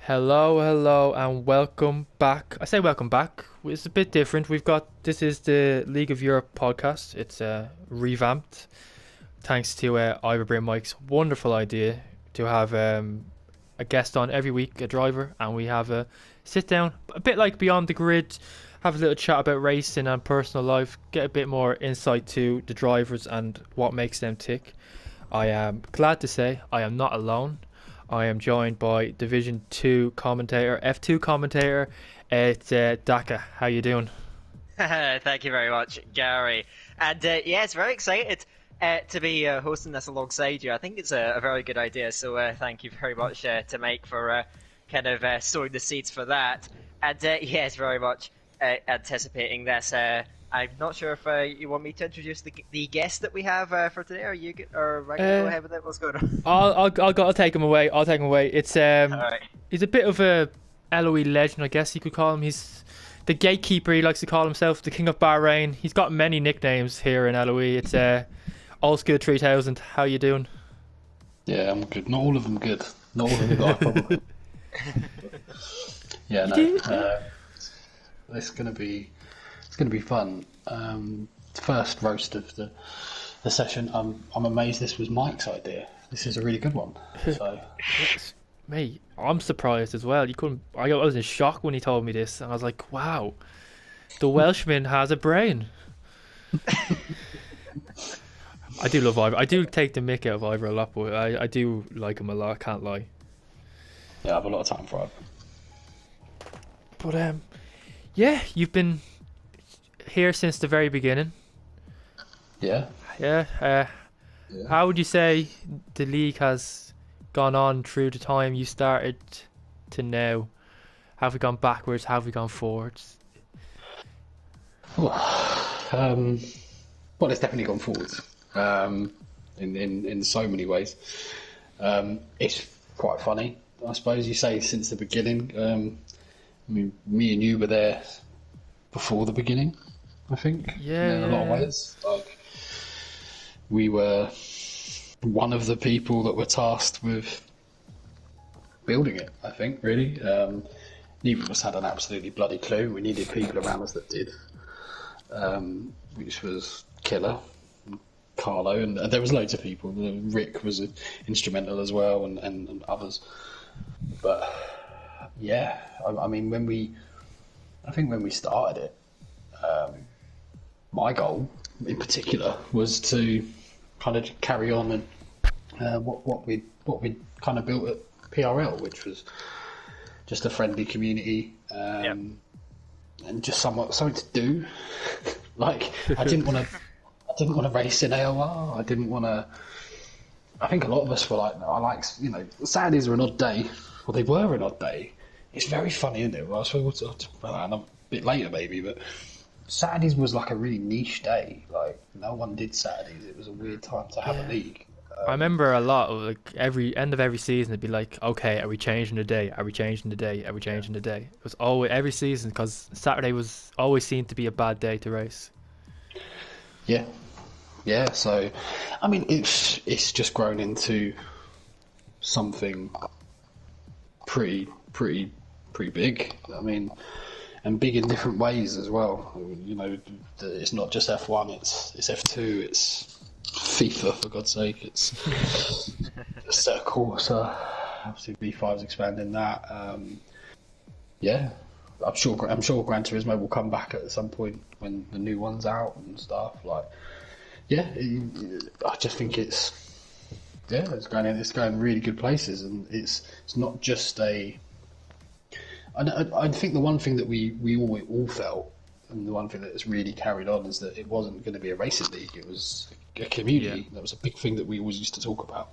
Hello, hello, and welcome back. I say welcome back. It's a bit different. This is the League of Europe podcast. It's revamped thanks to Ivor Mike's wonderful idea to have a guest on every week, a driver, and we have a sit down, a bit like Beyond the Grid, have a little chat about racing and personal life, get a bit more insight to the drivers and what makes them tick. I am glad to say I am not alone. I am joined by Division 2 commentator, F2 commentator, it's Daka. How you doing? Thank you very much, Gary. And yes, very excited to be hosting this alongside you. I think it's a very good idea, so thank you very much to Mike for kind of sowing the seeds for that. And yes, very much anticipating this. I'm not sure if you want me to introduce the guest that we have for today. Are you or right, go ahead with it? What's going on? I'll take him away. I'll take him away. It's All right. he's a bit of a LOE legend, I guess you could call him. He's the gatekeeper. He likes to call himself the King of Bahrain. He's got many nicknames here in LOE. It's Oldskool3000. How you doing? Yeah, I'm good. Not all of them good. Not all of them got a problem. Yeah, no. It's gonna be fun. First roast of the session. I'm amazed this was Mike's idea. This is a really good one. So, Mate, I'm surprised as well. You couldn't. I was in shock when he told me this, and I was like, "Wow, the Welshman has a brain." I do love Ivor. I do take the mick out of Ivor a lot, but I do like him a lot. I can't lie. yeah, I have a lot of time for it. But yeah, you've been here since the very beginning. Yeah. Yeah. Yeah. How would you say the league has gone on through the time you started to now? Have we gone backwards? Have we gone forwards? Well, it's definitely gone forwards. In so many ways. It's quite funny, I suppose. You say since the beginning. I mean, me and you were there before the beginning, I think. Yeah. In a lot of ways, like we were one of the people that were tasked with building it. I think really, neither of us had an absolutely bloody clue. We needed people around us that did, which was Killer, Carlo, and there was loads of people. Rick was instrumental as well, and others. But yeah, I mean, when we started it, my goal in particular was to kind of carry on and what we kind of built at PRL, which was just a friendly community, and just something to do. Like I didn't want to race in AOR. I didn't want to. I think a lot of us were like, Saturdays are an odd day. Well, they were an odd day. It's very funny, isn't it? Well, we'll talk about that a bit later, maybe. But Saturdays was like a really niche day. Like no one did Saturdays. It was a weird time to have a league. I remember a lot of like every end of every season it'd be like, okay, are we changing the day? Are we changing the day? Are we changing the day? It was always every season because Saturday was always seemed to be a bad day to race. Yeah. So, I mean, it's just grown into something pretty big. I mean, and big in different ways as well. You know, it's not just F1. It's F2. It's FIFA, for God's sake. It's Circle. So obviously B5's expanding that. Yeah, I'm sure Gran Turismo will come back at some point when the new one's out and stuff. Like, yeah, I just think it's going really good places, and it's not just a. I think the one thing that we all felt, and the one thing that has really carried on, is that it wasn't going to be a racing league. It was a community. Yeah. That was a big thing that we always used to talk about.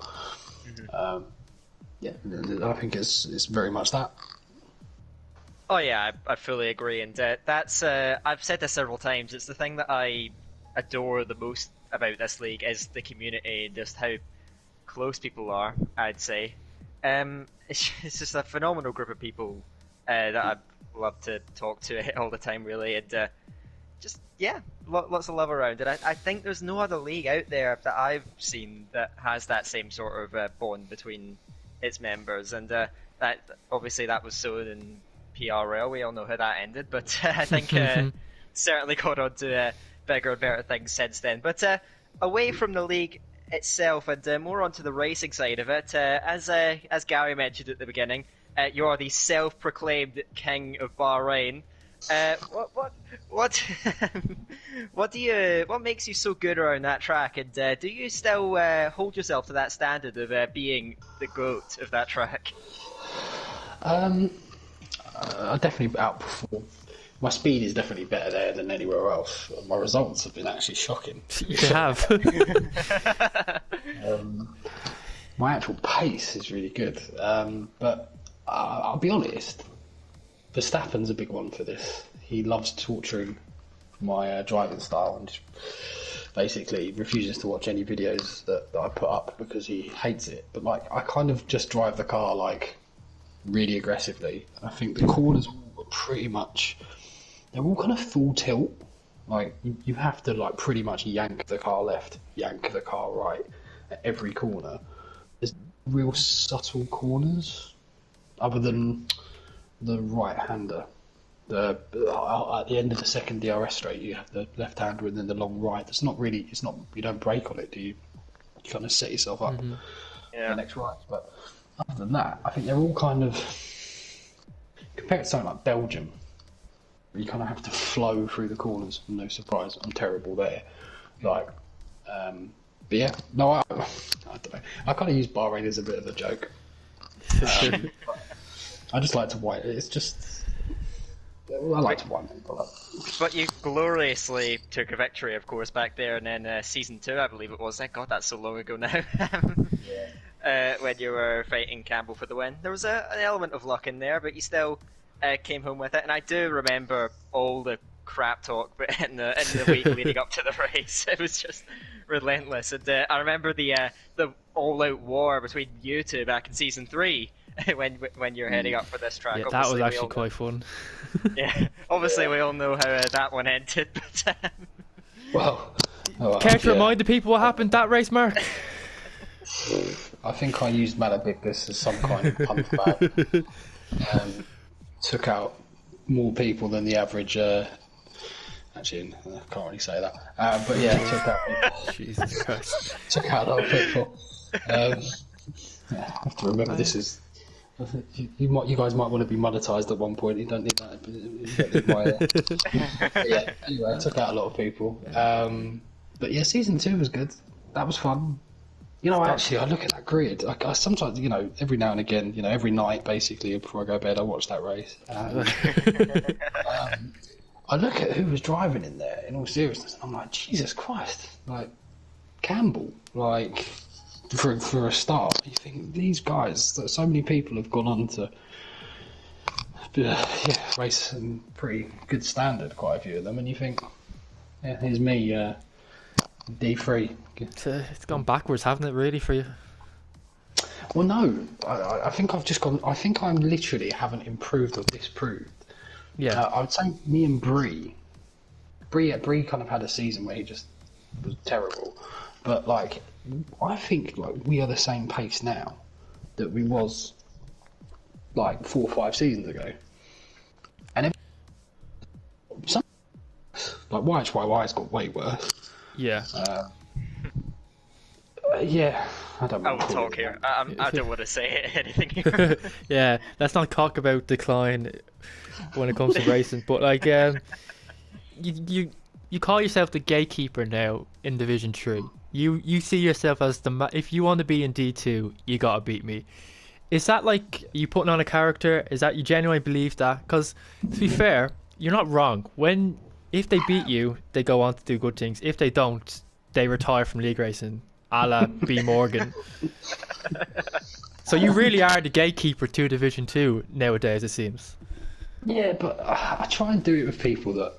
Mm-hmm. I think it's very much that. Oh yeah, I fully agree, and that's I've said this several times. It's the thing that I adore the most about this league is the community and just how close people are. I'd say, it's just a phenomenal group of people that I love to talk to all the time, really, and lots of love around. And I think there's no other league out there that I've seen that has that same sort of bond between its members, and that obviously that was sold in PRL. We all know how that ended, but I think certainly got on to bigger and better things since then. But away from the league itself and more onto the racing side of it, as Gary mentioned at the beginning, you are the self-proclaimed king of Bahrain. What what makes you so good around that track, and do you still hold yourself to that standard of being the GOAT of that track? I definitely outperform. My speed is definitely better there than anywhere else. My results have been actually shocking. They have. My actual pace is really good, but I'll be honest. Verstappen's a big one for this. He loves torturing my driving style and just basically refuses to watch any videos that I put up because he hates it. But like, I kind of just drive the car like really aggressively. I think the corners are pretty much, they're all kind of full tilt. Like you have to like pretty much yank the car left, yank the car right at every corner. There's real subtle corners other than the right-hander. At the end of the second DRS straight, you have the left-hander and then the long right. It's not, you don't brake on it, do you? You kind of set yourself up for the next right. But other than that, I think they're all kind of, compared to something like Belgium, you kind of have to flow through the corners. No surprise, I'm terrible there. Like, but yeah, no, I don't know. I kind of use Bahrain as a bit of a joke. I just like to white. It's just, I like to white people up. But you gloriously took a victory, of course, back there, and then season 2, I believe it was. Thank God, that's so long ago now. When you were fighting Campbell for the win, there was an element of luck in there, but you still came home with it. And I do remember all the crap talk in the week leading up to the race. It was just relentless. And I remember the all-out war between you two back in season 3. when you're heading up for this track. Yeah, that was actually quite fun. Yeah, obviously we all know how that one ended. But care to remind the people what happened that race, Mark? I think I used Malabicus as some kind of pump bag. Took out more people than the average. Actually, I can't really say that. But yeah, took out. Jesus Christ! Took out a lot of people. I have to remember this is. You guys might want to be monetised at one point. You don't need that. Yeah. Anyway, I took out a lot of people. But yeah, season 2 was good. That was fun. You know, actually, I look at that grid. I sometimes, you know, every now and again, you know, every night basically before I go to bed, I watch that race. I look at who was driving in there. In all seriousness, I'm like, Jesus Christ! Like Campbell, like. For a start, you think these guys, so many people have gone on to race in pretty good standard, quite a few of them, and you think, yeah, here's me, D3. It's gone backwards, hasn't it, really, for you? Well, no, I think I've just gone, I think I literally haven't improved or disproved. Yeah. I would say me and Bree kind of had a season where he just was terrible, but like, I think like we are the same pace now that we was like 4 or 5 seasons ago, and some like YHYY's got way worse. Yeah. Yeah, I don't. I won't talk here. I don't want to say anything here. Yeah, let's not talk about decline when it comes to racing. But like, you call yourself the gatekeeper now in Division 3. You see yourself as if you want to be in D2, you gotta beat me. Is that like you putting on a character? Is that you genuinely believe that? Because to be fair, you're not wrong. If they beat you, they go on to do good things. If they don't, they retire from league racing, a la B Morgan. So you really are the gatekeeper to Division 2 nowadays, it seems. Yeah, but I try and do it with people that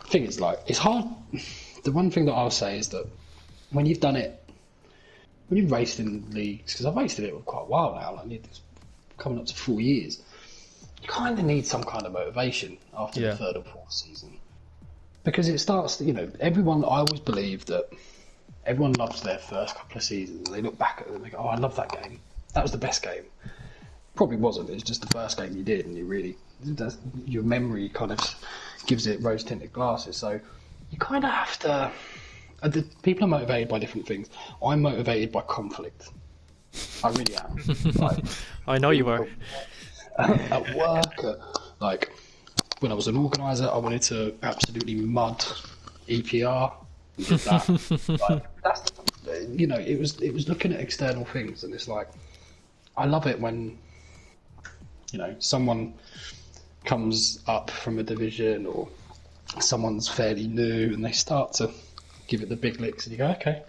I think it's like it's hard. The one thing that I'll say is that when you've done it, when you've raced in leagues, because I've raced in it for quite a while now, like it's coming up to 4 years, you kind of need some kind of motivation after the 3rd or 4th season. Because it starts, you know, I always believe that everyone loves their first couple of seasons, and they look back at them and they go, oh, I love that game. That was the best game. probably wasn't. It's just the first game you did, and your memory kind of gives it rose tinted glasses. So you kind of have to. People are motivated by different things. I'm motivated by conflict. I really am. Like, I know you are. at work, like when I was an organizer, I wanted to absolutely mud EPR. And did that. Like, that's, it was looking at external things, and it's like I love it when someone comes up from a division or someone's fairly new and they start to give it the big licks, and you go, okay,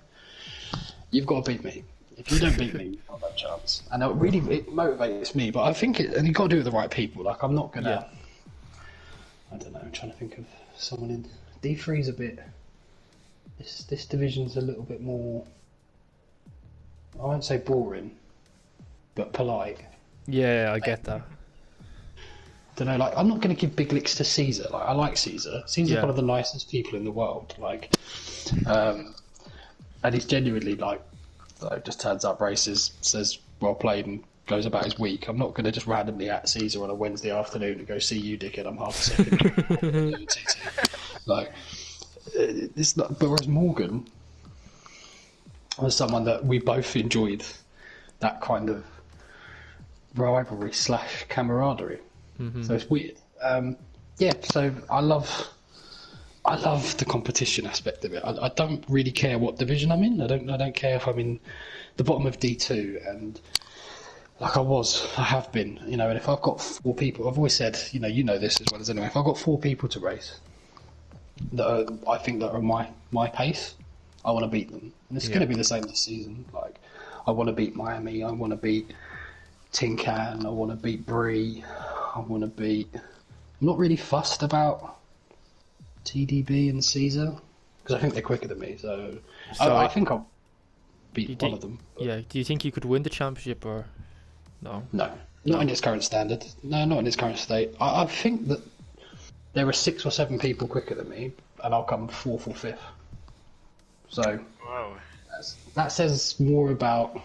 you've got to beat me. If you don't beat me, you've got no chance. And it motivates me, but I think and you've got to do it with the right people. Like, I'm not gonna. I don't know. I'm trying to think of someone in D3's a bit. This division's a little bit more. I won't say boring, but polite. Yeah, I get that. I don't know. Like, I'm not going to give big licks to Caesar. Like, I like Caesar. Caesar's one of the nicest people in the world. Like, and he's genuinely like just turns up, races, says well played, and goes about his week. I'm not going to just randomly at Caesar on a Wednesday afternoon and go, see you, dickhead, I'm half a second. Like, it's not. But whereas Morgan was someone that we both enjoyed that kind of rivalry / camaraderie. Mm-hmm. So it's weird. So I love the competition aspect of it. I don't really care what division I'm in. I don't care if I'm in the bottom of D2, and like I have been, and if I've got 4 people, I've always said, you know this as well as anyone, if I've got 4 people to race that I think that are my pace, I want to beat them. And it's going to be the same this season. Like, I want to beat Miami, I want to beat Tin Can, I want to beat Bree, I'm not really fussed about TDB and Caesar because I think they're quicker than me, so I think I'll beat one of them. But... Yeah, do you think you could win the championship or no? No, not in its current standard. No, not in its current state. I think that there are 6 or 7 people quicker than me, and I'll come 4th or 5th. So wow. That says more about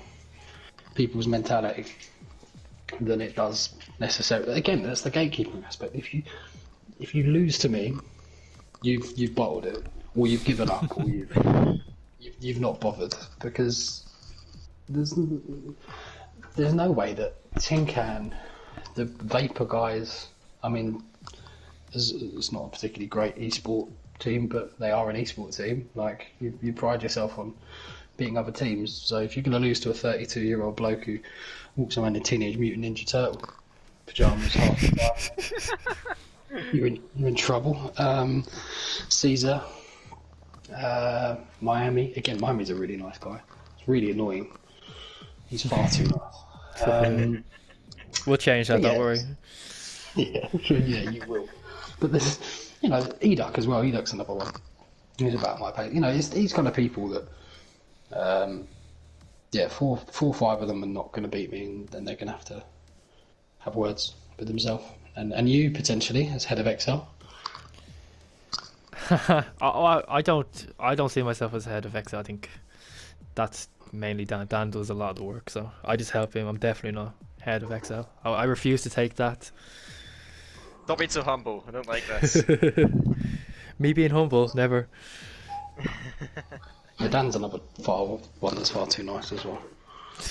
people's mentality than it does necessarily. Again, that's the gatekeeping aspect. If you lose to me, you've bottled it, or you've given up, or you've not bothered, because there's no way that Tin Can, the Vapor guys, I mean, it's not a particularly great esport team, but they are an esport team. Like, you pride yourself on beating other teams, so if you're going to lose to a 32-year-old bloke who walks around in Teenage Mutant Ninja Turtle pyjamas half the time, you're in trouble. Caesar, Miami. Again, Miami's a really nice guy. It's really annoying. He's far too nice. We'll change that, don't worry. Yeah, you will. But there's, Eduk as well. Eduk's another one. He's about my pace. These kind of people that, 4 or 5 of them are not going to beat me, and then they're going to have to have words with themselves. And you, potentially, as head of Excel. I don't see myself as head of Excel. I think that's mainly Dan. Dan does a lot of the work, so I just help him. I'm definitely not head of Excel. I refuse to take that. Don't be so humble. I don't like this. Me being humble, never. Yeah, Dan's another one that's far too nice as well.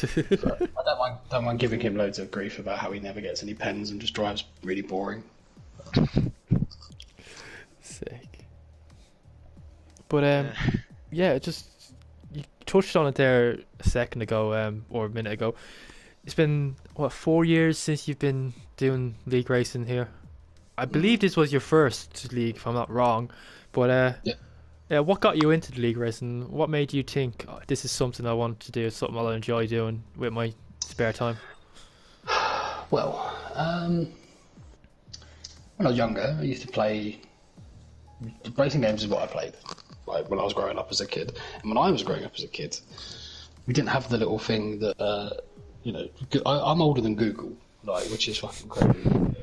But I don't mind giving him loads of grief about how he never gets any pens and just drives really boring. Sick. But just you touched on it there a second ago, or a minute ago. It's been 4 years since you've been doing league racing here. I believe this was your first league, if I'm not wrong. But what got you into the league racing? What made you think, this is something I want to do, something I'll enjoy doing with my spare time? Well, when I was younger, I used to play racing games. Is what I played, like when I was growing up as a kid. And when I was growing up as a kid, we didn't have the little thing that I'm older than Google, which is fucking crazy.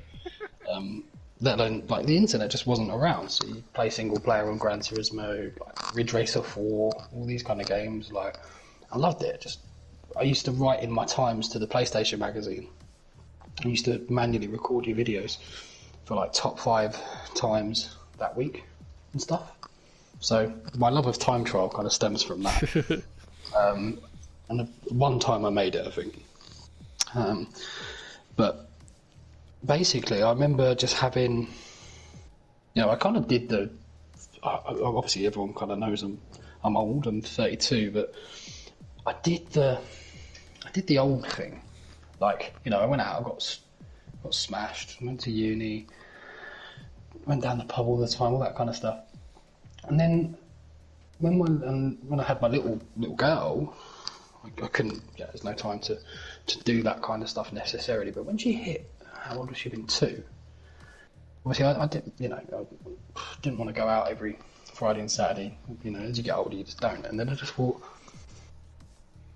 Let alone, the internet just wasn't around, so you play single player on Gran Turismo, Ridge Racer 4, all these kind of games. I loved it. I used to write in my times to the PlayStation magazine, I used to manually record your videos for like top 5 times that week and stuff. So my love of time trial kind of stems from that. And one time I made it, I think. But basically, I remember just having, I kind of did obviously everyone kind of knows I'm old, I'm 32, but I did the old thing. Like, I went out, I got smashed, went to uni, went down the pub all the time, all that kind of stuff. And then when I had my little girl, I couldn't. Yeah, there's no time to do that kind of stuff necessarily. But when she hit, how old was she? Been 2. Obviously, I didn't. I didn't want to go out every Friday and Saturday. As you get older, you just don't. And then I just thought,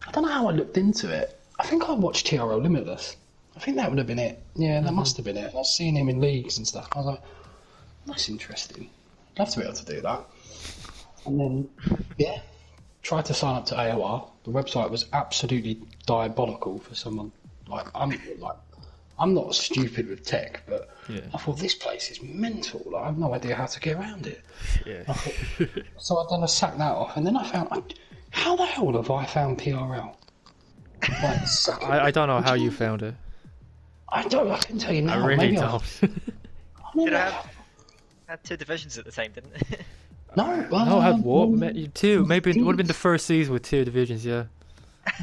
I don't know how I looked into it. I think I watched TRL Limitless. I think that would have been it. Yeah, that must have been it. I was seeing him in leagues and stuff. I was like, that's interesting. I'd love to be able to do that. And then, yeah, tried to sign up to AOR. The website was absolutely diabolical for someone I'm not stupid with tech, but I thought this place is mental. Like, I have no idea how to get around it. Yeah. So I sacked that off, and then I found, how the hell have I found PRL? Like, I don't know how you found it. I can tell you now. I really Maybe don't. Did it had 2 divisions at the time, didn't it? No, No, I had what? 2. Maybe it would have been the first season with 2 divisions. Yeah.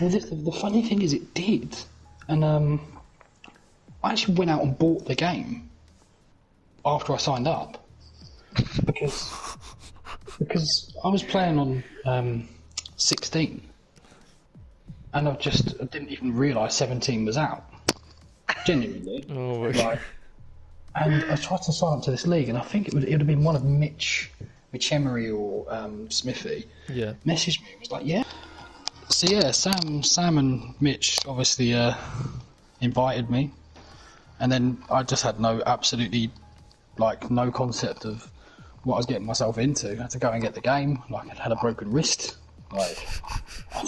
Well, the funny thing is, it did, and I actually went out and bought the game after I signed up because I was playing on 16, and I didn't even realise 17 was out. Genuinely, and I tried to sign up to this league, and I think it would have been one of Mitch Emery or Smithy. Yeah. Messaged me and was like, yeah. So yeah, Sam and Mitch obviously invited me, and then I just had no concept of what I was getting myself into. I had to go and get the game. Like, I'd had a broken wrist. Like,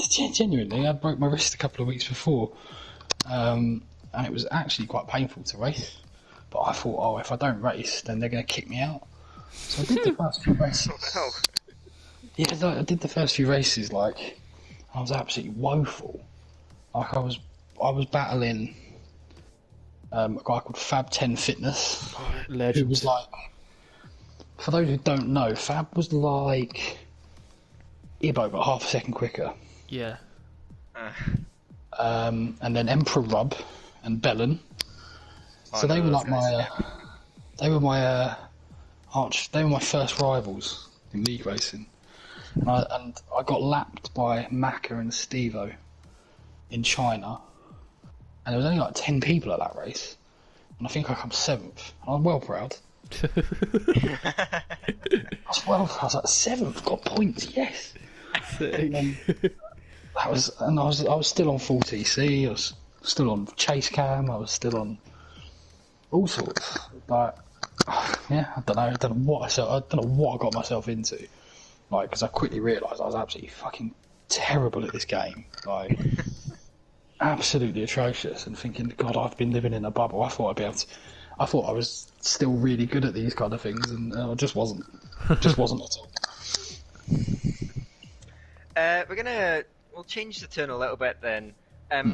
genuinely, I broke my wrist a couple of weeks before, and it was actually quite painful to race. But I thought, if I don't race, then they're going to kick me out. So I did the first few races. Yeah, I did the first few races. Like, I was absolutely woeful. Like, I was battling a guy called Fab 10 Fitness, Legend. who was like, for those who don't know, Fab was like Ibo, but half a second quicker. Yeah. And then Emperor Rub and Bellin. So they were like they were my first rivals in league racing, and I got lapped by Macca and Stevo in China, and there was only like 10 people at that race, and I think I come 7th. I was well proud. I was like 7th, got points, yes. And I was still on 4TC, I was still on Chase Cam, I was still on all sorts. Like, yeah, I don't know what I got myself into. Like, because I quickly realised I was absolutely fucking terrible at this game. Like, absolutely atrocious. And thinking, God, I've been living in a bubble. I thought I was still really good at these kind of things, and I just wasn't. Just wasn't at all. We'll change the tune a little bit then,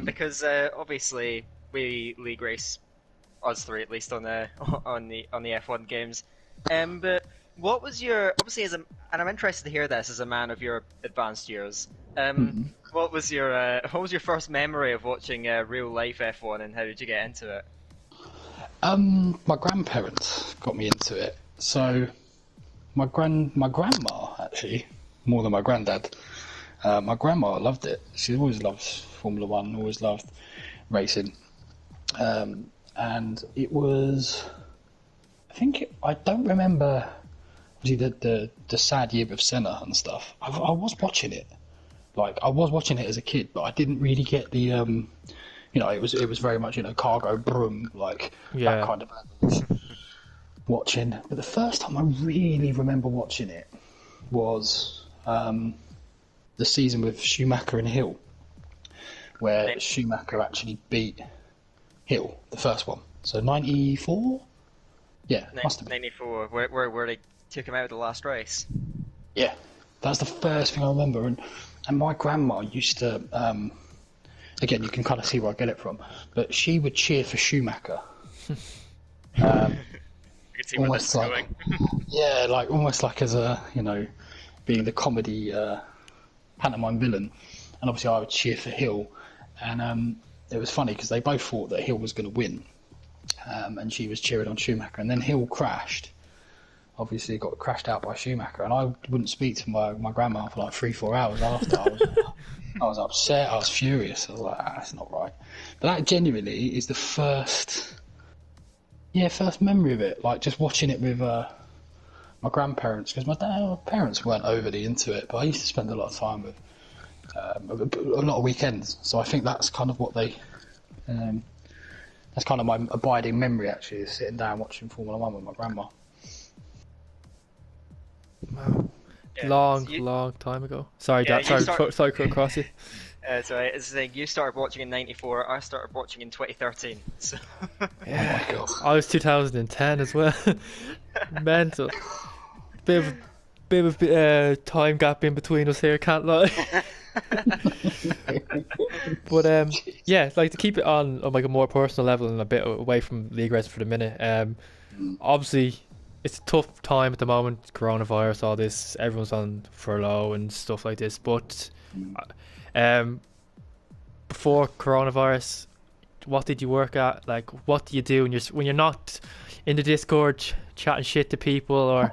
because obviously we league race, us 3 at least, on the F1 games. But what was your, obviously and I'm interested to hear this as a man of your advanced years. What was your first memory of watching real life F1, and how did you get into it? My grandparents got me into it. So my grandma, actually, more than my granddad. My grandma loved it. She always loved Formula One, always loved racing. And it was, I don't remember the sad year with Senna and stuff. I was watching it. Like, I was watching it as a kid, but I didn't really get the, it was very much, cargo broom, like, that kind of watching. But the first time I really remember watching it was the season with Schumacher and Hill, where Schumacher actually beat hill, the first one. So 94? Yeah, must have been. 94, where they took him out of the last race. Yeah, that's the first thing I remember. And my grandma used to, again, you can kind of see where I get it from, but she would cheer for Schumacher. You can see where this is Almost going. Yeah, like almost like as a, being the comedy pantomime villain. And obviously I would cheer for Hill. And it was funny because they both thought that Hill was going to win. And she was cheering on Schumacher. And then Hill crashed. Obviously got crashed out by Schumacher. And I wouldn't speak to my grandma for like 3-4 hours after. I was upset. I was furious. I was like, that's not right. But that genuinely is the first memory of it. Like just watching it with my grandparents, because my parents weren't overly into it, but I used to spend a lot of time with a lot of weekends. So I think that's kind of what that's kind of my abiding memory actually, is sitting down watching Formula One with my grandma. Wow. Yeah, Long time ago. Sorry, Yeah, Dad. Sorry, cut across you. So it's the thing, you started watching in 94, I started watching in 2013. So Yeah. Oh my God. I was 2010 as well. Mental. Bit of time gap in between us here. Can't lie. But yeah, like to keep it on like a more personal level and a bit away from league racing for the minute. Obviously, it's a tough time at the moment. Coronavirus, all this. Everyone's on furlough and stuff like this. But before coronavirus, what did you work at? Like, what do you do when you're not in the Discord chatting shit to people, or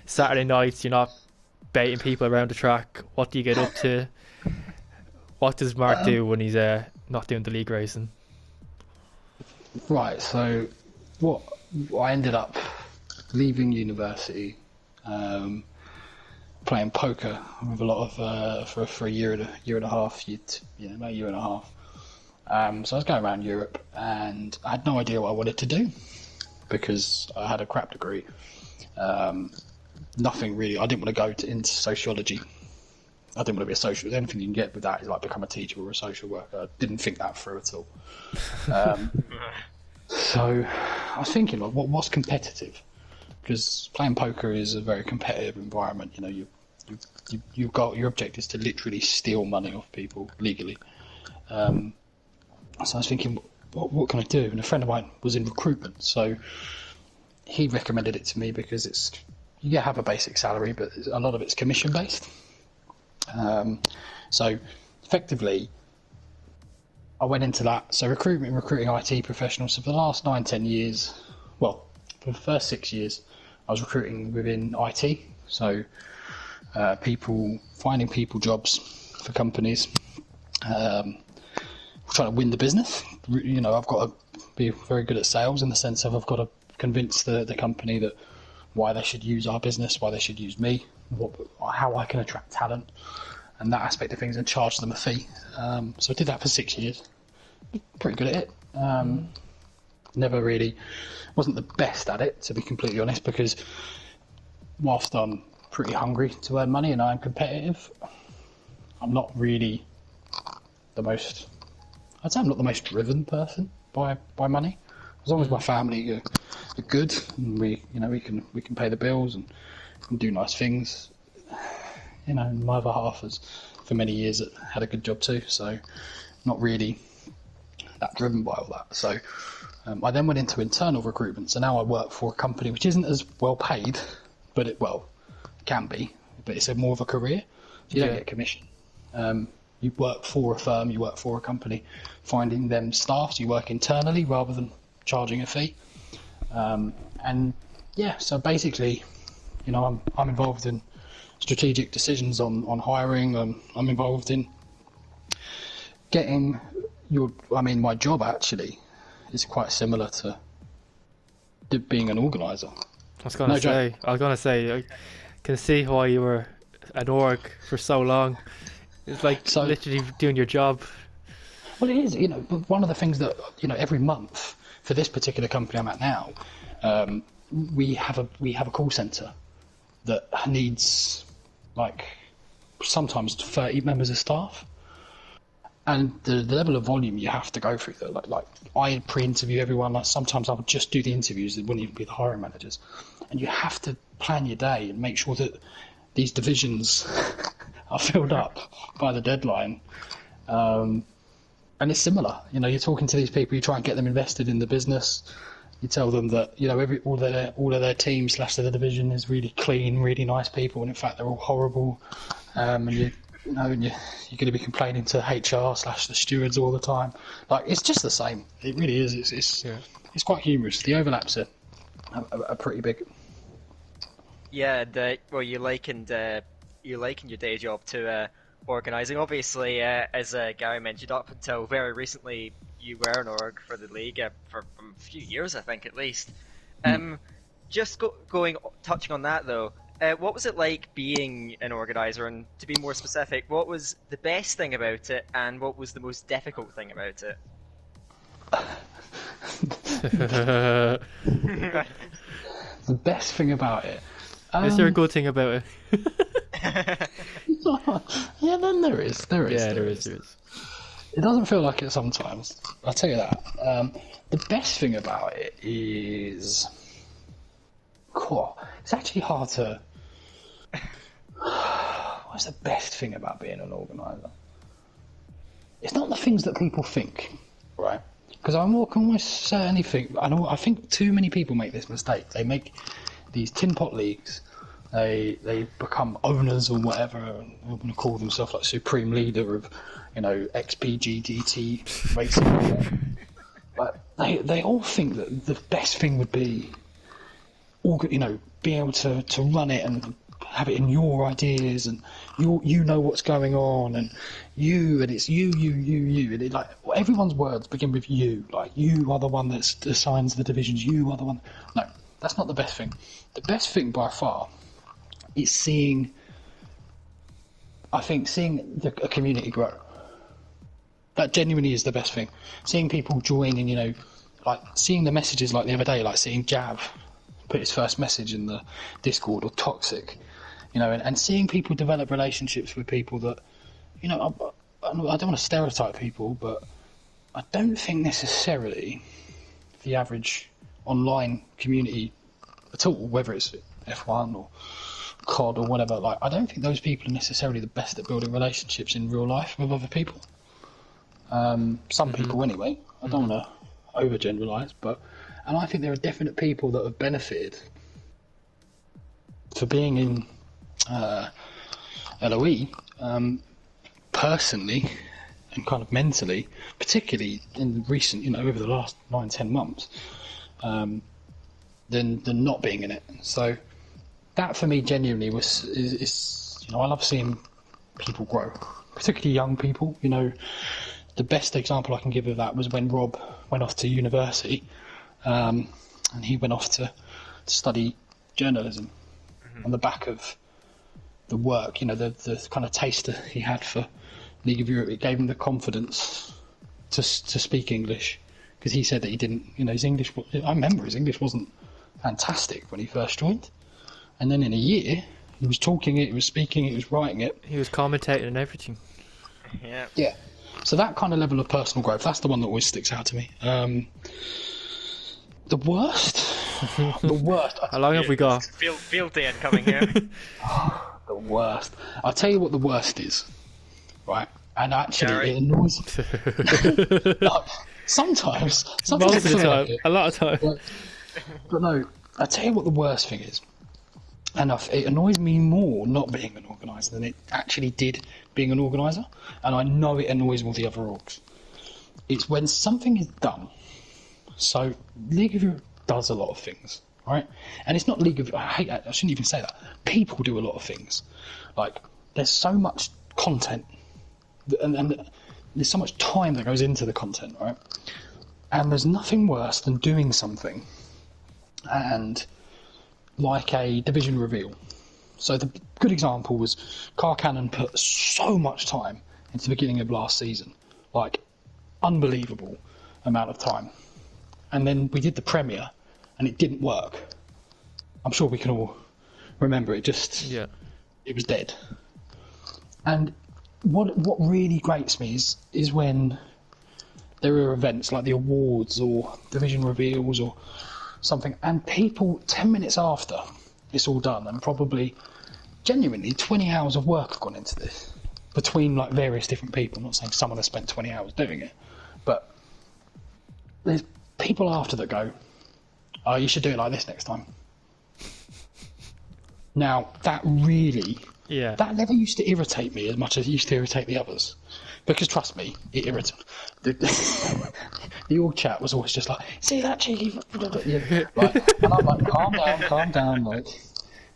Saturday nights you're not baiting people around the track? What do you get up to? What does Mark do when he's not doing the league racing? Right, so I ended up leaving university, playing poker with a lot of for a year and a half, about a year and a half. So I was going around Europe, and I had no idea what I wanted to do because I had a crap degree. Nothing really. I didn't want to go into sociology. I didn't want to be a social. Anything you can get with that is like become a teacher or a social worker. I didn't think that through at all. So I was thinking, like, what's competitive? Because playing poker is a very competitive environment. You've got your objective is to literally steal money off people legally. So I was thinking, what can I do? And a friend of mine was in recruitment, so he recommended it to me because you have a basic salary, but a lot of it's commission based. So effectively, I went into that. So recruiting IT professionals. So for the last 9-10 years, well, for the first 6 years, I was recruiting within IT. So finding people jobs for companies, trying to win the business. I've got to be very good at sales in the sense of I've got to convince the company that why they should use our business, why they should use me, how I can attract talent, and that aspect of things, and charge them a fee. So I did that for 6 years. Pretty good at it. Never really wasn't the best at it, to be completely honest, because whilst I'm pretty hungry to earn money and I'm competitive, I'm not really I'd say I'm not the most driven person by money. As long as my family are good and we can pay the bills and can do nice things. My other half has for many years had a good job too, so not really that driven by all that. So I then went into internal recruitment. So now I work for a company which isn't as well paid, but it can be, but it's more of a career. So you don't get commission. You work for a firm, you work for a company, finding them staff. So you work internally rather than charging a fee. So basically, I'm involved in strategic decisions on hiring. I'm involved in getting my job actually is quite similar to being an organizer. I was gonna say, I can see why you were an org for so long. It's like literally doing your job. Well, it is. But one of the things that every month for this particular company I'm at now, we have a call center that needs like sometimes 30 members of staff, and the level of volume you have to go through. Though, like I pre-interview everyone. Like sometimes I would just do the interviews; it wouldn't even be the hiring managers. And you have to plan your day and make sure that these divisions are filled up by the deadline. And it's similar. You know, you're talking to these people, you try and get them invested in the business. You tell them that, you know, all of their team / the division is really clean, really nice people, and in fact they're all horrible. And you're going to be complaining to HR / the stewards all the time. Like, it's just the same. It really is. It's quite humorous. The overlaps are pretty big. Yeah, well, you likened your day job to organising. Obviously, as Gary mentioned, up until very recently, you were an org for the league for a few years, I think, at least. Just touching on that though, what was it like being an organizer? And to be more specific, what was the best thing about it, and what was the most difficult thing about it? The best thing about it. Is there a good thing about it? Yeah, then there is. There is. Yeah, there is. It doesn't feel like it sometimes. I'll tell you that. The best thing about it is, it's actually hard to. What's the best thing about being an organizer? It's not the things that people think, right? Because I can almost certainly think. I think too many people make this mistake. They make these tin pot leagues. They become owners or whatever, and they want to call themselves like supreme leader of, you know, XPGDT racing. But they all think that the best thing would be, you know, being able to run it and have it in your ideas, and you know what's going on, and it's you, and it, like, everyone's words begin with you. Like, you are the one that assigns the divisions. You are the one. No, that's not the best thing. The best thing by far is seeing a community grow. That genuinely is the best thing. Seeing people join, and, you know, like seeing the messages, like the other day, like seeing Jav put his first message in the Discord, or Toxic, you know, and seeing people develop relationships with people that, you know, I don't want to stereotype people, but I don't think necessarily the average online community at all, whether it's F1 or COD or whatever, like, I don't think those people are necessarily the best at building relationships in real life with other people. Some people anyway. I don't want to overgeneralise, and I think there are definite people that have benefited for being in LOE personally and kind of mentally, particularly in recent, you know, over the last 9-10 months, than not being in it. So that for me genuinely is you know, I love seeing people grow, particularly young people. You know, the best example I can give of that was when Rob went off to university, and he went off to study journalism on the back of the work, you know, the kind of taster he had for League of Europe. It gave him the confidence to speak English, because he said that he didn't, you know, I remember his English wasn't fantastic when he first joined, and then in a year he was talking it, he was speaking it, he was writing it, he was commentating and everything. Yeah. So that kind of level of personal growth, that's the one that always sticks out to me. The worst. How long have we got? Field day incoming here. The worst. I'll tell you what the worst is, right? And actually, Gary. it annoys me. No, sometimes Most of the time, a lot of time. But no, I'll tell you what the worst thing is. And it annoys me more not being an organiser than it actually did being an organiser. And I know it annoys all the other orgs. It's when something is done. So League of Europe does a lot of things, right? And it's not League of... I hate that. I shouldn't even say that. People do a lot of things. Like, there's so much content, and there's so much time that goes into the content, right? And there's nothing worse than doing something and like a division reveal. So the good example was Car Cannon put so much time into the beginning of last season, like unbelievable amount of time. And then we did the premiere and it didn't work. I'm sure we can all remember it. It was dead. And what really grates me is when there are events like the awards or division reveals or something, and people 10 minutes after it's all done, and probably genuinely 20 hours of work have gone into this between like various different people. I'm not saying someone has spent 20 hours doing it, but there's people after that go, "Oh, you should do it like this next time." Now that really, that never used to irritate me as much as it used to irritate the others, because trust me, it irritates. The org chat was always just like, "See that cheeky," like, and I'm like, calm down, like,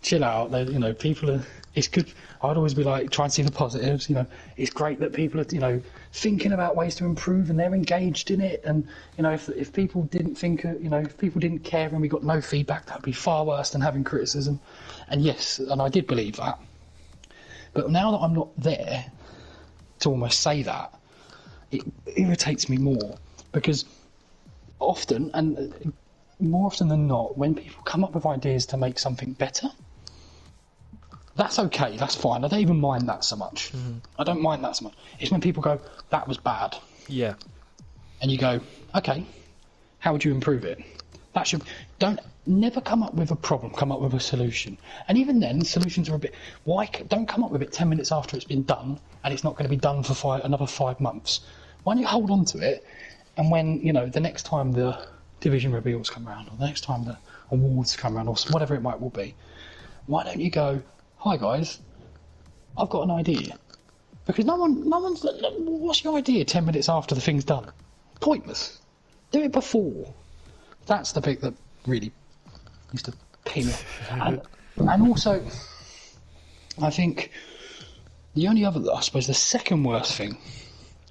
chill out. People are. It's good. I'd always be like, try and see the positives. It's great that people are, thinking about ways to improve and they're engaged in it. And if people didn't think, if people didn't care and we got no feedback, that'd be far worse than having criticism. And yes, and I did believe that. But now that I'm not there to almost say that, it irritates me more, because often, and more often than not, when people come up with ideas to make something better, that's okay, that's fine. I don't even mind that so much. Mm-hmm. I don't mind that so much. It's when people go, "That was bad." Yeah. And you go, "Okay, how would you improve it?" Never come up with a problem, come up with a solution. And even then, solutions are a bit... Don't come up with it 10 minutes after it's been done, and it's not going to be done for another 5 months. Why don't you hold on to it, and when, the next time the division reveals come around, or the next time the awards come around, or whatever it might well be, why don't you go, "Hi guys, I've got an idea." Because no one's... What's your idea 10 minutes after the thing's done? Pointless. Do it before. That's the bit that really used to pin me. And also, I think I suppose the second worst thing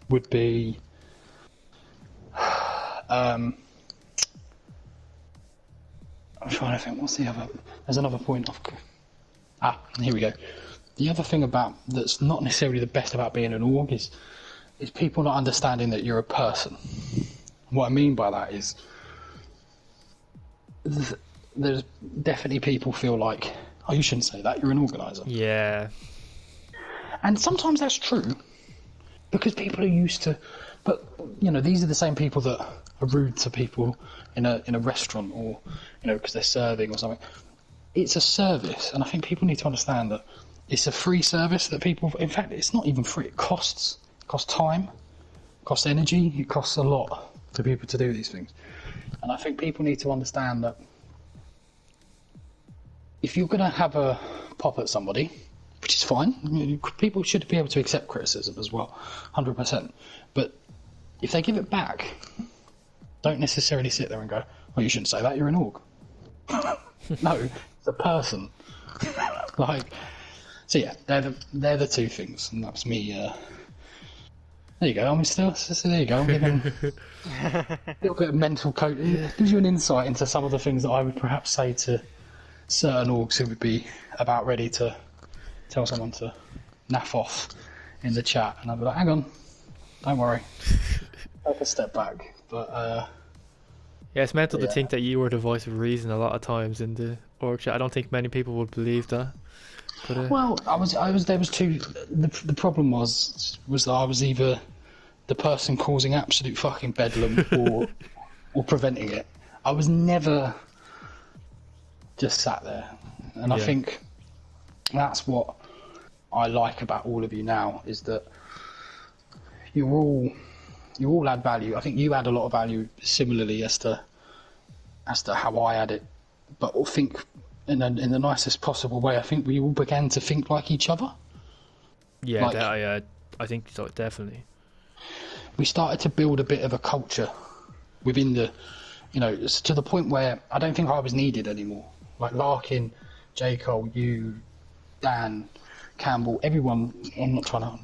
would be I'm trying to think, what's the other... There's another point here we go. The other thing that's not necessarily the best about being an org is people not understanding that you're a person. What I mean by that is there's definitely people feel like, "Oh, you shouldn't say that, you're an organiser." Yeah. And sometimes that's true, because people are used to... But, these are the same people that are rude to people in a restaurant, or, because they're serving or something. It's a service, and I think people need to understand that it's a free service that people... In fact, it's not even free. It costs time, costs energy, it costs a lot for people to do these things. And I think people need to understand that if you're going to have a pop at somebody, which is fine, people should be able to accept criticism as well, 100%. But if they give it back, don't necessarily sit there and go, "Oh, you shouldn't say that, you're an org." No, it's a person. So yeah, they're the two things, and that's me. There you go. There you go. I'm giving a little bit of mental coach. It gives you an insight into some of the things that I would perhaps say to certain orgs who would be about ready to tell someone to naff off in the chat, and I'd be like, "Hang on, don't worry, take a step back." But yeah, it's mental to think that you were the voice of reason a lot of times in the org chat. I don't think many people would believe that. But, well, I was. There was two. The problem was that I was either the person causing absolute fucking bedlam or preventing it. I was never just sat there, and I think that's what I like about all of you now, is that you all add value. I think you add a lot of value similarly as to how I add it, but I think in the nicest possible way. I think we all began to think like each other. Yeah, I think so, definitely. We started to build a bit of a culture within the, to the point where I don't think I was needed anymore. Like Larkin, J. Cole, you, Dan, Campbell, everyone, I'm not trying to,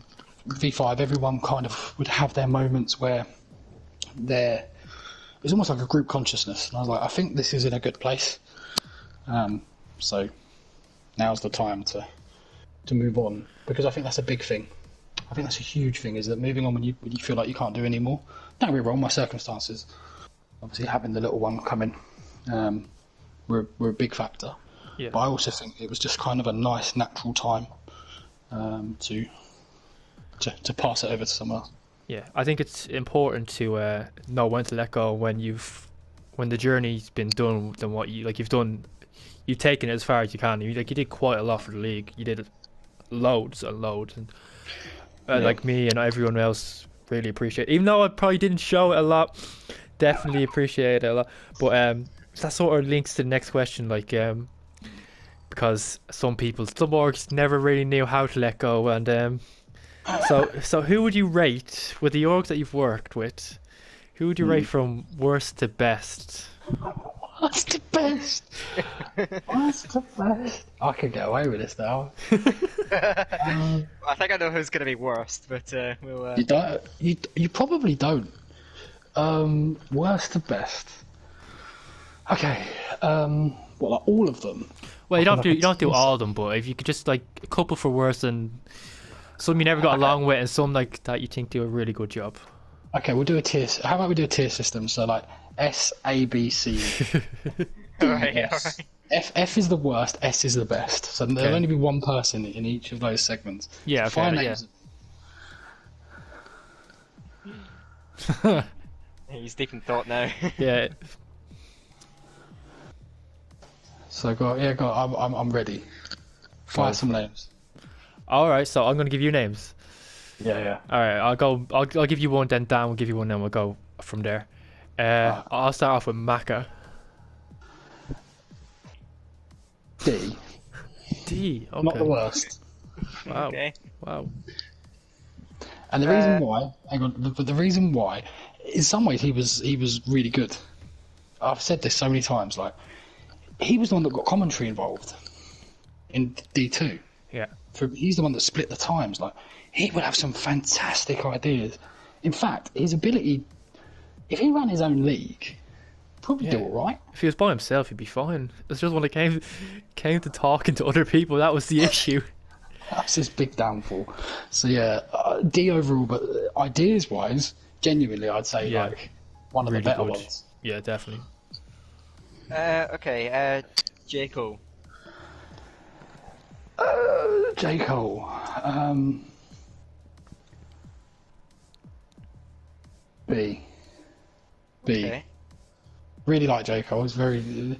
V5, everyone kind of would have their moments where it was almost like a group consciousness. And I was like, I think this is in a good place. So now's the time to move on, because I think that's a big thing. I think that's a huge thing, is that moving on when you feel like you can't do any more. Don't get me wrong, my circumstances, obviously having the little one coming, were a big factor. Yeah. But I also think it was just kind of a nice natural time to to pass it over to someone else. Yeah, I think it's important to know when to let go when the journey's been done, than what you've done. You've taken it as far as you can. You did quite a lot for the league. You did loads and loads, and like me and everyone else really appreciate it. Even though I probably didn't show it a lot, definitely appreciate it a lot. But that sort of links to the next question, because some orgs never really knew how to let go, and so who would you rate with the orgs that you've worked with? Who would you rate from worst to best? What's the best? What's the best? I could get away with this now. I think I know who's going to be worst, but we'll. You don't. You probably don't. Worst to best. Okay. What, like all of them? Well, you don't do all of them, but if you could just like a couple for worse and some you never got along with, and some like that you think do a really good job. Okay, we'll do a tier. How about we do a tier system? So like S, A, B, C. Alright. F is the worst. S is the best. So there'll only be one person in each of those segments. Yeah. Okay. Yeah. He's deep in thought now. Yeah. So go. I'm ready. Fire some names. All right. So I'm gonna give you names. Yeah. All right. I'll give you one. Then Dan will give you one. Then we'll go from there. I'll start off with Maka. D. D. Okay. Not the worst. Wow. Okay. Wow. And the reason why, but the reason why, in some ways he was really good. I've said this so many times. Like, he was the one that got commentary involved in D2. Yeah. He's the one that split the times. Like, he would have some fantastic ideas. In fact, his ability, if he ran his own league, probably do all right. If he was by himself, he'd be fine. It's just when it came to talking to other people, that was the issue. That's his big downfall. So yeah, D overall, but ideas-wise, genuinely, I'd say like one of really the better good ones. Yeah, definitely. Okay. J. Cole. J. Cole. B. Okay. Really like J. Cole. He's very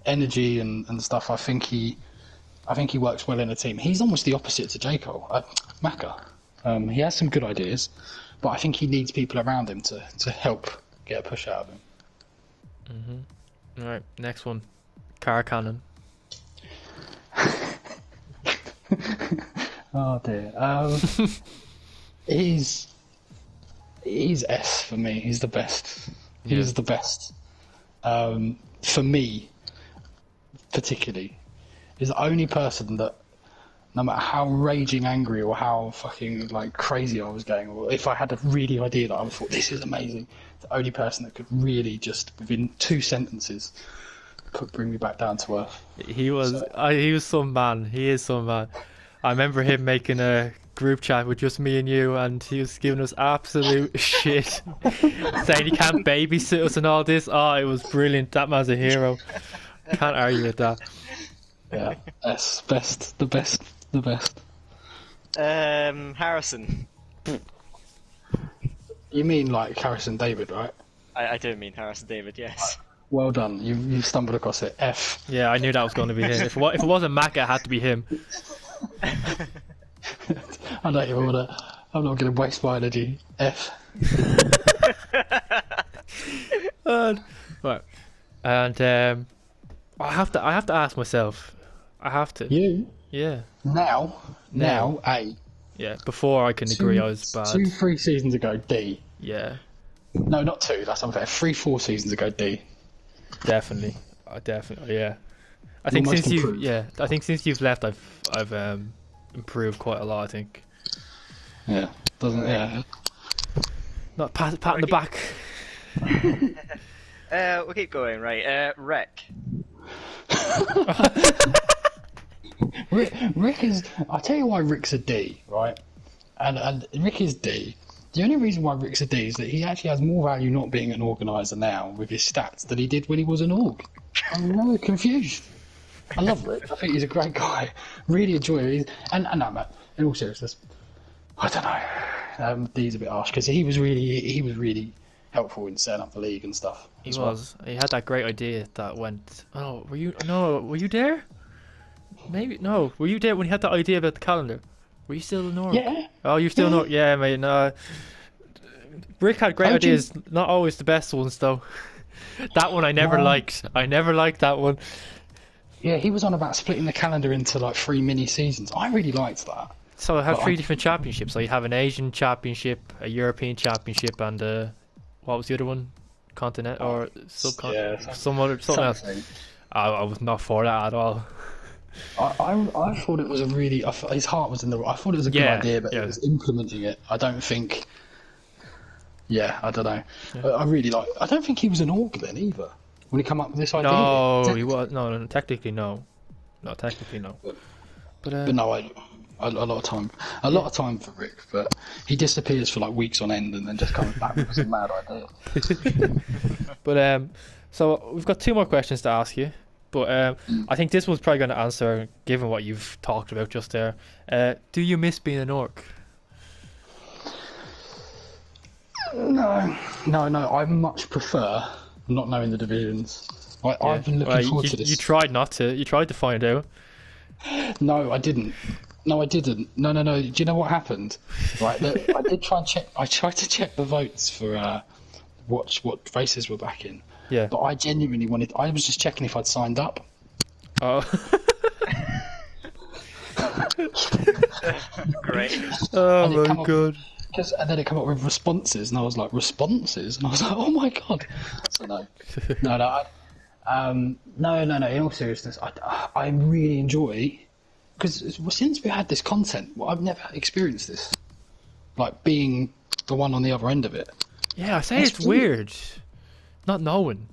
energy and stuff. I think he works well in a team. He's almost the opposite to J. Cole. Maka. He has some good ideas, but I think he needs people around him to help get a push out of him. All right, next one, Car Cannon. Oh dear. He's S for me. He's the best. He's the best. For me, particularly, is the only person that, no matter how raging angry or how fucking like crazy I was going, or if I had a really idea that I thought this is amazing, the only person that could really just within 2 sentences bring me back down to earth. He was some man. He is some man. I remember him making a group chat with just me and you, and he was giving us absolute shit, saying he can't babysit us and all this. Oh, it was brilliant. That man's a hero. Can't argue with that. Yeah, that's the best. Harrison. You mean like Harrison David, right? I do mean Harrison David, yes. Well done. You stumbled across it. F. Yeah, I knew that was going to be him. If it wasn't Maka, it had to be him. I don't even want to. I'm not going to waste my energy. F. Right, and I have to ask myself. I have to. You? Yeah. Now, A. Yeah. Before I can agree, I was bad. 3 seasons ago, D. Yeah. No, not 2. That's unfair. 4 seasons ago, D. Definitely. Yeah. I think since you've left, I've improved quite a lot. I think. Yeah. Yeah. Not pat on the back. We'll keep going, right? Rick. Rick is. I'll tell you why Rick's a D, right? And Rick is D. The only reason why Rick's a D is that he actually has more value not being an organiser now with his stats than he did when he was an org. I'm really confused. I love Rick. I think he's a great guy. Really enjoy it. And no, Matt, in all seriousness, I don't know. He's a bit harsh because he was really helpful in setting up the league and stuff. He as well. was. He had that great idea that went. Oh, were you? No, were you there? Maybe no. Were you there when he had that idea about the calendar? Were you still in Norway? Yeah. Oh, you're still not. Yeah, mate. No. Rick had great How do you- ideas, not always the best ones though. That one I never No. liked. I never liked that one. Yeah, he was on about splitting the calendar into like 3 mini seasons. I really liked that. So I have But 3 I- different championships. So you have an Asian championship, a European championship, and what was the other one? Continent or subcontinent? Yeah, Something else. something. I was not for that at all. I thought it was a really. His heart was in the. I thought it was a good Yeah, idea, but yeah. it was implementing it. I don't think. Yeah, I don't know. Yeah. I really like. I don't think he was an org then either when he come up with this idea. No, he was no. Technically, no. No, technically, no. But But no, a lot of time for Rick. But he disappears for like weeks on end and then just comes back with some mad idea. But so we've got 2 more questions to ask you. But I think this one's probably going to answer, given what you've talked about just there. Do you miss being an orc? No. I much prefer not knowing the divisions. I've been looking Well, forward to this. You tried not to. You tried to find out. No, I didn't. No. Do you know what happened? Right, I did try and check. I tried to check the votes for what races were back in. Yeah. But I genuinely wanted. I was just checking if I'd signed up. Oh. Great. Oh And it come my up- god. And then it came up with responses, and I was like, responses, and I was like, oh my god. So no. No. In all seriousness, I really enjoy because since we had this content, I've never experienced this, like being the one on the other end of it. Yeah, I say It's it's brilliant. weird. Not knowing.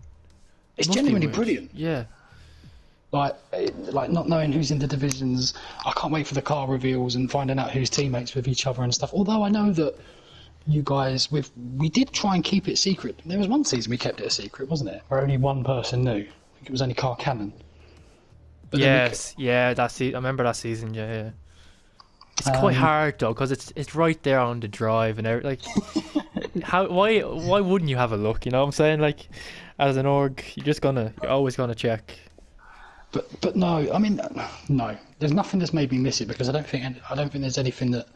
It's Must be genuinely weird. brilliant. Yeah. Like not knowing who's in the divisions. I can't wait for the car reveals and finding out who's teammates with each other and stuff. Although I know that you guys, we did try and keep it secret. There was one season we kept it a secret, wasn't it? Where only one person knew. I think it was only Car Cannon. But then we Yes. Yeah. I remember that season. Yeah. It's quite Um, hard though, because it's right there on the drive and everything. Like, why wouldn't you have a look? You know what I'm saying? Like, as an org, you're always gonna check. But no, I mean no. There's nothing that's made me miss it because I don't think there's anything that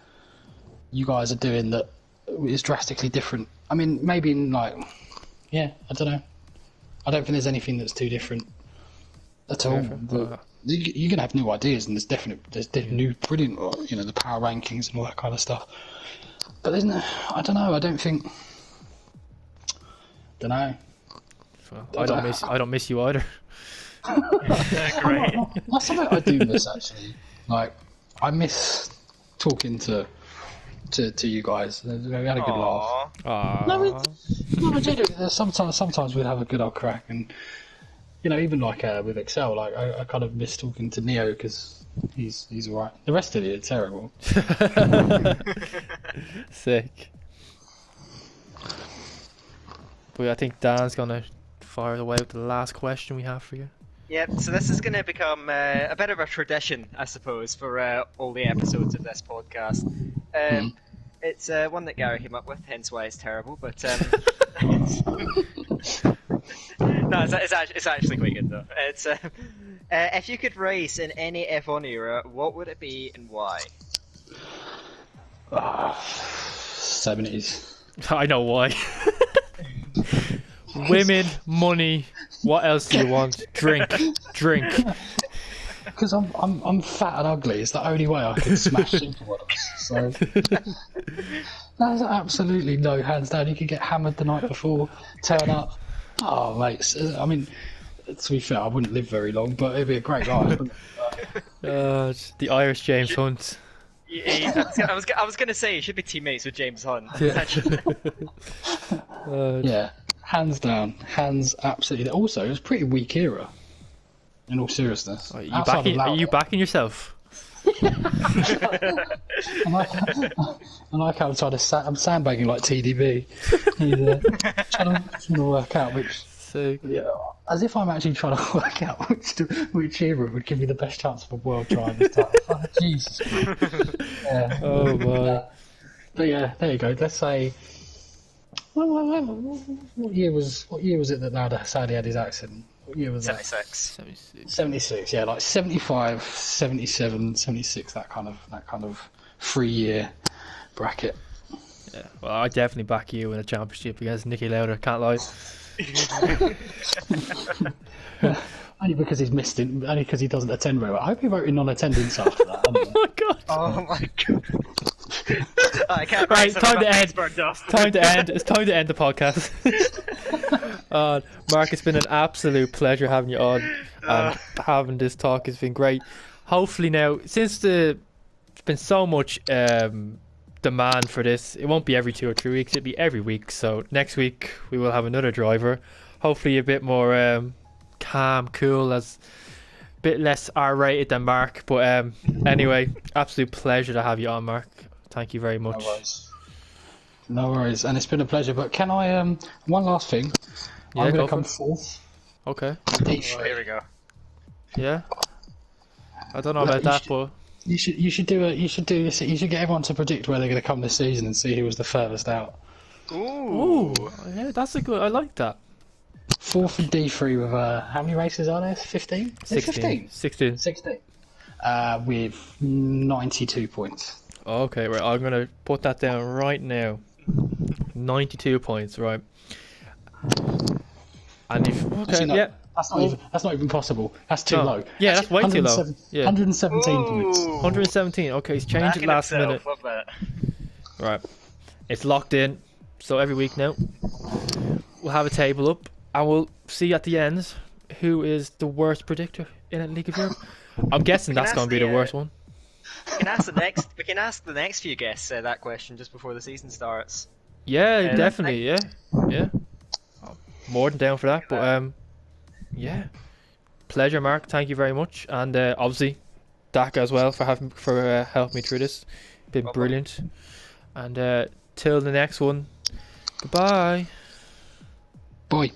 you guys are doing that is drastically different. I mean, maybe in like, yeah, I don't know. I don't think there's anything that's too different at all. But you're gonna have new ideas, and there's new brilliant, the power rankings and all that kind of stuff. But there's no, I don't know. I don't think. Don't know. Well, I don't miss you either. Great. That's something I do miss actually. Like, I miss talking to you guys. We had a good laugh. Aww. Aww. No, I do. Sometimes we'd have a good old crack, and even like with Excel, like I kind of miss talking to Neo because he's alright. The rest of it are terrible. Sick. But I think Dan's gonna fire away with the last question we have for you. Yep, so this is going to become a bit of a tradition, I suppose, for all the episodes of this podcast. It's one that Gary came up with, hence why it's terrible, but no, it's actually quite good, though. It's if you could race in any F1 era, what would it be and why? 70s. I know why. Women, money. What else do you want? Drink. Because I'm fat and ugly. It's the only way I can smash supermodels. So there's absolutely no hands down. You could get hammered the night before, turn up. Oh, mate. I mean, to be fair, I wouldn't live very long, but it'd be a great life. Wouldn't it? The Irish James Hunt. I was going to say you should be teammates with James Hunt. Yeah, hands down, absolutely. Also, it was a pretty weak era. In all seriousness, Are Outside of you Lauer. backing yourself? I like how I'm sandbagging like TDB. He's trying to work out which. Sick. Yeah, as if I'm actually trying to work out which era would give me the best chance of a world drivers title. Oh, Jesus. Yeah. Oh my. But yeah, there you go. Let's say, what year was it that Lauda Saudi had his accident? What year was that? 76. 76. 76. Yeah, like 75, 77, 76. That kind of 3 year bracket. Yeah. Well, I definitely back you in a championship against Nicky Lauda. Can't lie. Only because he's missed it. Only because he doesn't attend very well. I hope he voted non-attendance after that. Oh my god. Oh my god. I can't Right, time to end. Time to end. It's time to end the podcast. Mark, it's been an absolute pleasure having you on and having this talk. Has been great. Hopefully now, since there's been so much demand for this, it won't be every 2 or 3 weeks. It'll be every week. So next week we will have another driver. Hopefully a bit more calm, cool, as a bit less R-rated than Mark. But anyway, absolute pleasure to have you on, Mark. Thank you very much. No worries, and it's been a pleasure. But can I one last thing? Yeah, I'm going go to come for it. fourth. Okay. Here we go. Yeah. I don't know about that, but You should get everyone to predict where they're going to come this season and see who was the furthest out. Ooh. yeah, that's a good. I like that. Fourth and D3 with how many races are there? 15? 16. 16. 16. With 92 points. Okay, right. I'm gonna put that down right now. 92 points, right? And if Actually, no, yeah, that's not even possible. That's too No. low. Yeah, that's way too low. Yeah. 117 points. 117. Okay, he's changed it last minute. Love that. Right, it's locked in. So every week now, we'll have a table up, and we'll see at the end who is the worst predictor in a League of Europe. I'm guessing that's going to be the worst one. We can ask the next few guests that question just before the season starts. Yeah, definitely. Yeah. I'm more than down for that. But yeah, pleasure, Mark. Thank you very much, and obviously, Daka as well for helping me through this. Been brilliant. And till the next one, goodbye. Bye.